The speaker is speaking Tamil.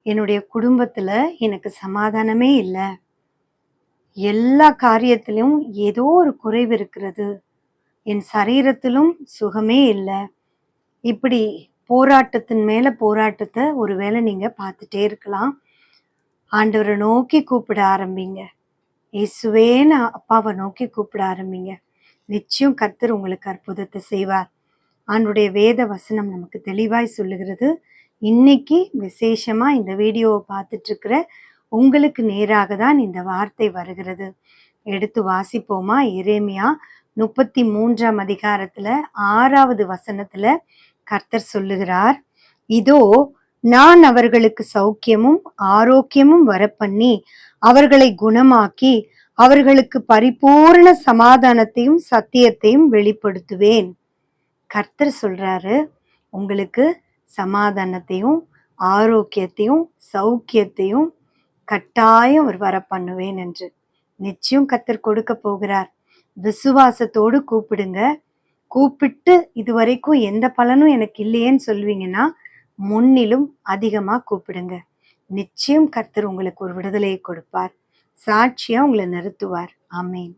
என்னுடைய குடும்பத்துல எனக்கு சமாதானமே இல்ல. எல்லா காரியத்திலும் ஏதோ ஒரு குறைவு இருக்கிறது. என் சரீரத்திலும் சுகமே இல்ல. இப்படி போராட்டத்தின் மேல போராட்டத்த ஒருவேளை நீங்க பார்த்துட்டே இருக்கலாம். ஆண்டவர நோக்கி கூப்பிட ஆரம்பிங்க. இயேசுவேன்னு அப்பாவ நோக்கி கூப்பிட ஆரம்பிங்க. நிச்சயம் கர்த்தர் உங்களுக்கு அற்புதத்தை செய்வார். ஆண்டவருடைய வேத வசனம் நமக்கு தெளிவாய் சொல்லுகிறது. இன்னைக்கு விசேஷமா இந்த வீடியோவை பார்த்துட்டு இருக்கிற உங்களுக்கு நேராக தான் இந்த வார்த்தை வருகிறது. எடுத்து வாசிப்போமா? எரேமியா 33ஆம் அதிகாரத்துல 6வது வசனத்துல கர்த்தர் சொல்லுகிறார், இதோ நான் அவர்களுக்கு சௌக்கியமும் ஆரோக்கியமும் வரப்பண்ணி அவர்களை குணமாக்கி அவர்களுக்கு பரிபூர்ண சமாதானத்தையும் சத்தியத்தையும் வெளிப்படுத்துவேன். கர்த்தர் சொல்றாரு, உங்களுக்கு சமாதானத்தையும் ஆரோக்கியத்தையும் சௌக்கியத்தையும் கட்டாயம் அவர் வர பண்ணுவேன் என்று. நிச்சயம் கர்த்தர் கொடுக்க போகிறார். விசுவாசத்தோடு கூப்பிடுங்க. கூப்பிட்டு இதுவரைக்கும் எந்த பலனும் எனக்கு இல்லையேன்னு சொல்வீங்கன்னா முன்னிலும் அதிகமா கூப்பிடுங்க. நிச்சயம் கர்த்தர் உங்களுக்கு ஒரு விடுதலையை கொடுப்பார். சாட்சியா உங்களை நிறுத்துவார். ஆமேன்.